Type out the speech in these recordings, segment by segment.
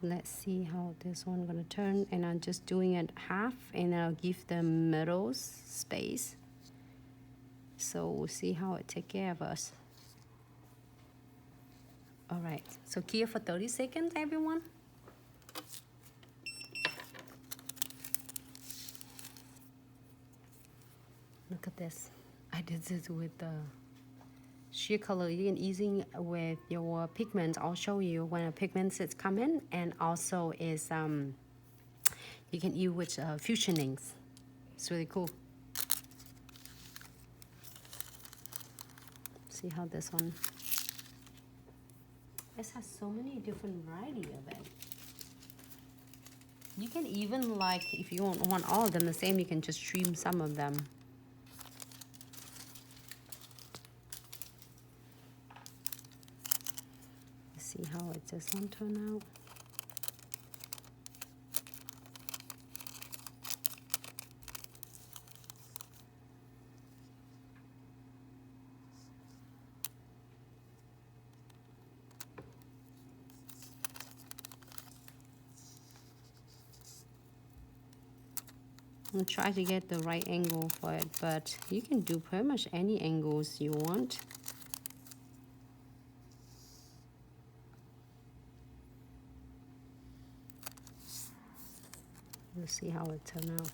Let's see how this one gonna turn, and I'm just doing it half, and then I'll give the middle space. So we'll see how it take care of us. All right, so cure for 30 seconds, everyone. Look at this. I did this with the sheer color. You can using with your pigments. I'll show you when a pigment is coming, and also is you can use with fusionings. It's really cool. See how this one. It has so many different variety of it. You can even, like, if you don't want all of them the same, you can just trim some of them. Let's see how it this one turn out. I'm try to get the right angle for it, but you can do pretty much any angles you want. We'll see how it turn out.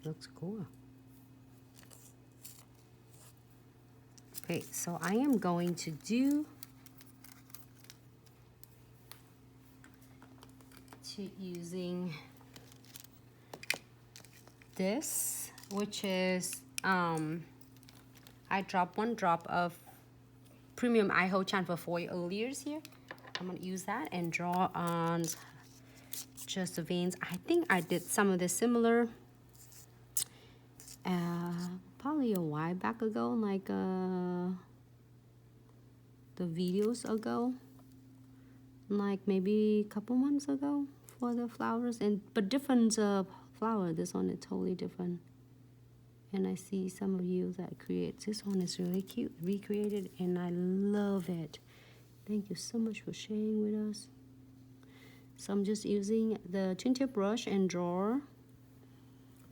Looks cool. Okay, so I am going to do using this, which is I dropped 1 drop of premium eye hole chamfer foil earlier here. I'm gonna use that and draw on just the veins. I think I did some of this similar probably a while back ago, like the videos ago, like maybe a couple months ago for the flowers, but different flower. This one is totally different, and I see some of you that create this one is really cute, recreated, and I love it. Thank you so much for sharing with us. So I'm just using the twin tip brush and draw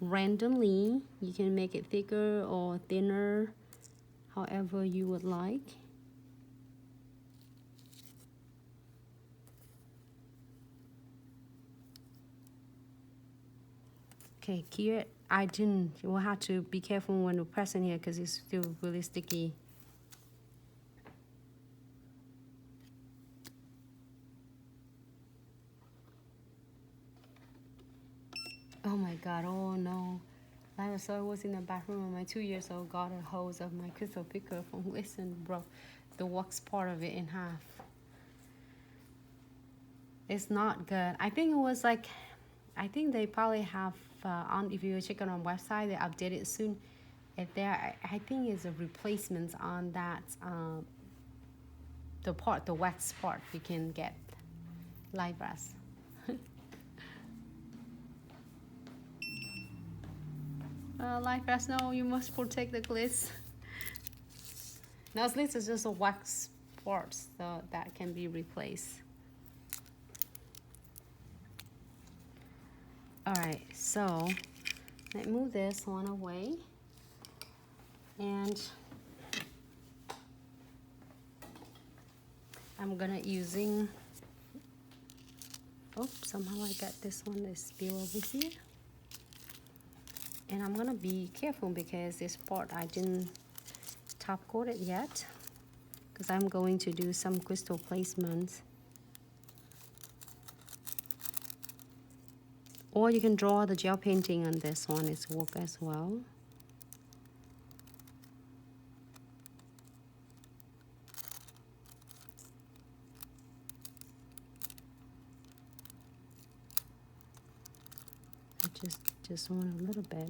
randomly. You can make it thicker or thinner, however you would like. Okay, here you'll have to be careful when you press in here because it's still really sticky. Oh my god, oh no. So I was in the bathroom and my 2-year-old got a hose of my crystal picker from Glitz and broke the wax part of it in half. It's not good. I think it was like, I think they probably have, if you check it on website, they update it soon. If there, I think it's a replacement on that, the wax part you can get live brass. Live brass, no, you must protect the glitz. Now glitz is just a wax part, so that can be replaced. Alright, so let's move this one away. And I'm gonna using, oh, somehow I got this one that spill over here. And I'm gonna be careful because this part I didn't top coat it yet, because I'm going to do some crystal placements. Or you can draw the gel painting on this one, it's work as well. Just want a little bit.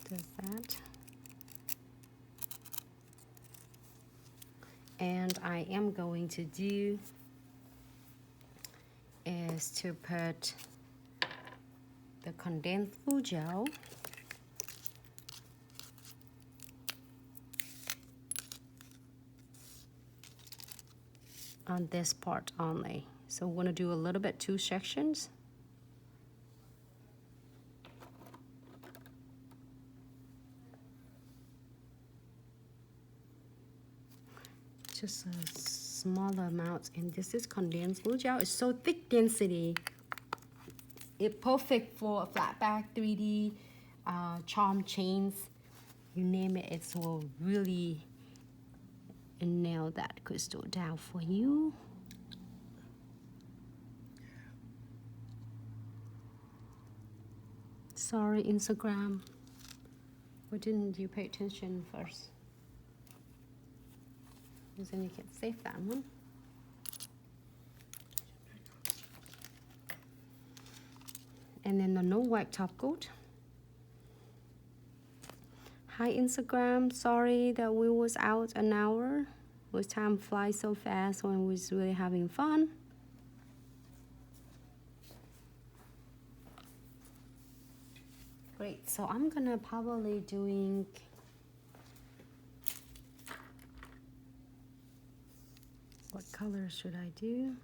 Does that. And I am going to do is to put the condensed glue gel on this part only. So we're going to do a little bit, 2 sections. Just a smaller amount, and this is condensed glue gel. It's so thick density. It's perfect for a flat back 3D charm chains. You name it, it will really nail that crystal down for you. Sorry, Instagram. Why didn't you pay attention first? Because then you can save that one. And then the no white top coat. Hi Instagram, sorry that we was out an hour. Was time flies so fast when we was really having fun. Great, so I'm gonna probably doing what color should I do?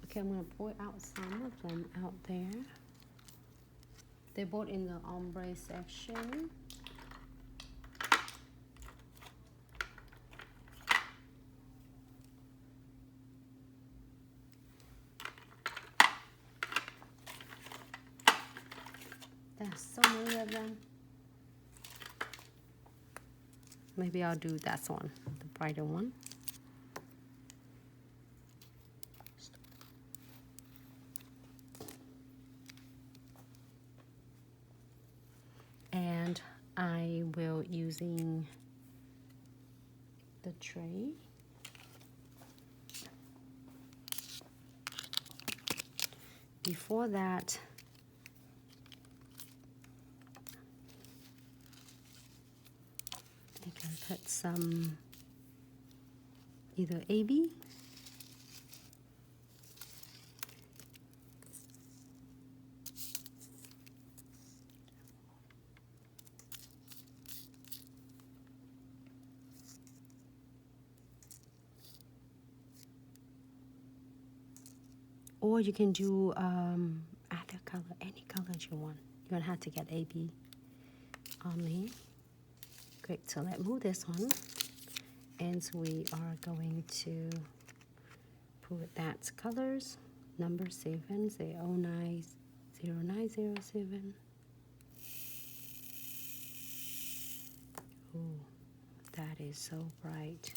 Okay, I'm gonna pour out some of them out there. They're both in the ombre section. There's so many of them. Maybe I'll do that one, the brighter one. And I will using the tray. Before that, I can put some either AB or you can do either color, any color you want. You don't have to get AB only. Great, so let's move this one. And so we are going to put that colors, number 7, say 090907. Ooh, that is so bright.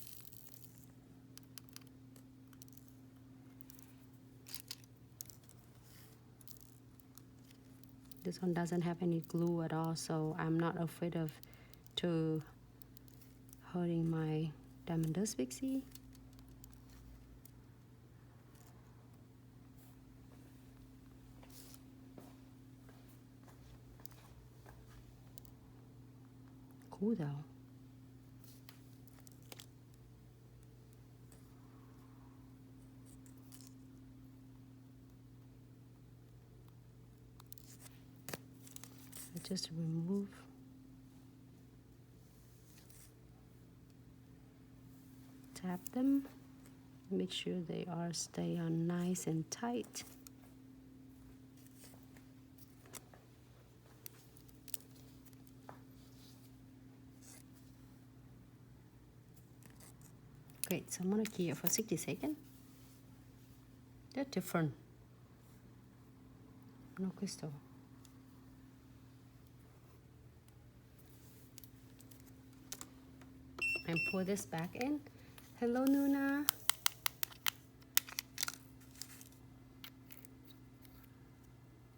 This one doesn't have any glue at all, so I'm not afraid of hurting my Diamond Dust Pixie. Cool though. Just remove tap them, make sure they are stay on nice and tight. Great, so I'm gonna key it for 60 seconds. They're different. No crystal. And pour this back in. Hello, Nuna.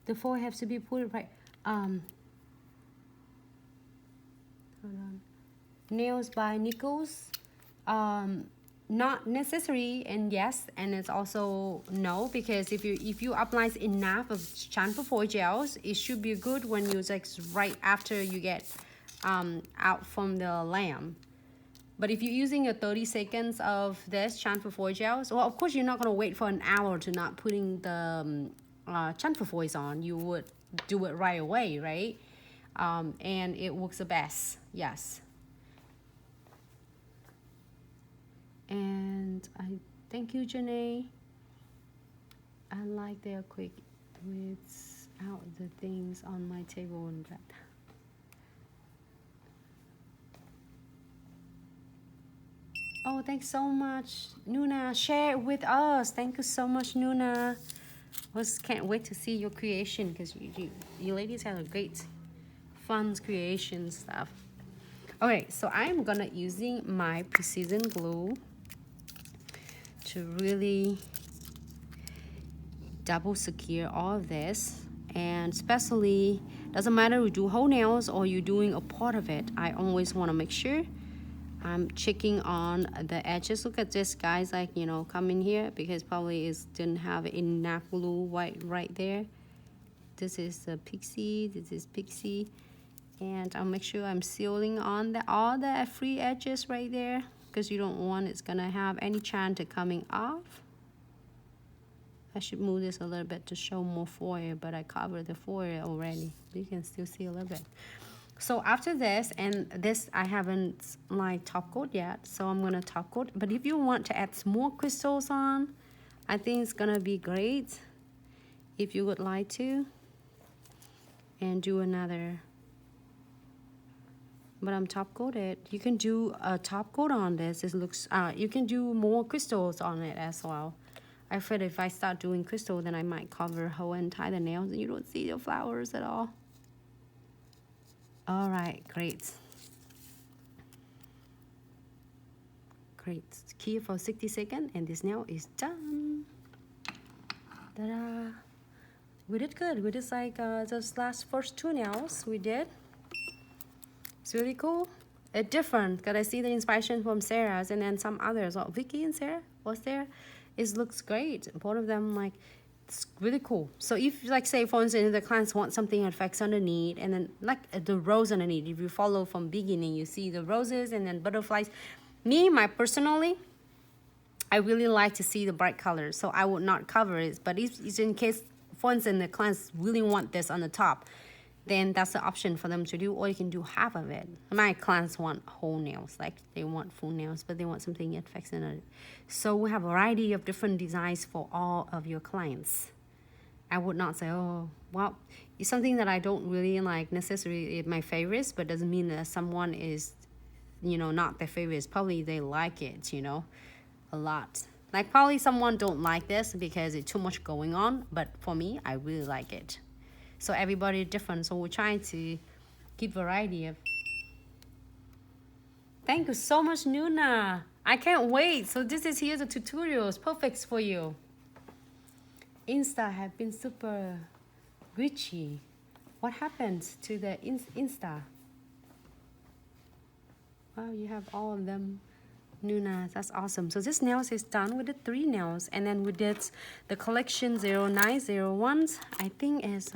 The foil has to be put right. Hold on. Nails by Nichols. Not necessary, and yes, and it's also no, because if you apply enough of shampoo foil gels, it should be good when you like right after you get out from the lamp. But if you're using a 30 seconds of this shampoo foil gels, well, of course you're not gonna wait for an hour to not putting the shampoo foils on. You would do it right away, right? And it works the best, yes. And I thank you, Janae. I like their quick without the things on my table and that. Oh, thanks so much, Nuna. Share it with us. Thank you so much, Nuna. Can't wait to see your creation, because you ladies have a great, fun creation stuff. Okay, so I'm gonna using my precision glue to really double secure all of this, and especially doesn't matter you do whole nails or you're doing a part of it. I always want to make sure I'm checking on the edges. Look at this, guys, like, you know, come in here because probably it didn't have enough glue right there. This is the Pixie, this is Pixie, and I'll make sure I'm sealing on all the free edges right there, because you don't want it's gonna have any chance of coming off. I should move this a little bit to show more foil, but I covered the foil already. You can still see a little bit. So after this, and this I haven't like top coat yet, so I'm gonna top coat. But if you want to add more crystals on, I think it's gonna be great if you would like to, and do another. But I'm top coated. You can do a top coat on this. It looks you can do more crystals on it as well. I feel if I start doing crystal, then I might cover whole entire nails and you don't see the flowers at all. All right, great. Great. Key for 60 seconds, and this nail is done. Ta-da! We did good. We did like those first two nails we did. It's really cool. It's different because I see the inspiration from Sarah's and then some others. Oh, Vicky and Sarah was there. It looks great. Both of them, like, it's really cool. So if, like, say for instance, the clients want something that affects underneath, and then like the rose underneath, if you follow from beginning, you see the roses and then butterflies. Personally, I really like to see the bright colors, so I would not cover it. But if it's in case, for instance, the clients really want this on the top, then that's the option for them to do, or you can do half of it. My clients want whole nails, like they want full nails, but they want something that affects in it. So we have a variety of different designs for all of your clients. I would not say, oh, well, it's something that I don't really like necessarily my favorites, but doesn't mean that someone is, you know, not their favorites. Probably they like it, you know, a lot. Like probably someone don't like this because it's too much going on, but for me, I really like it. So everybody is different, so we're trying to keep variety of. Thank you so much, Nuna. I can't wait. So this is here the tutorials, perfect for you. Insta have been super glitchy. What happened to the Insta? Wow, you have all of them, Nuna. That's awesome. So this nails is done with the 3 nails, and then we did the collection 0901. I think is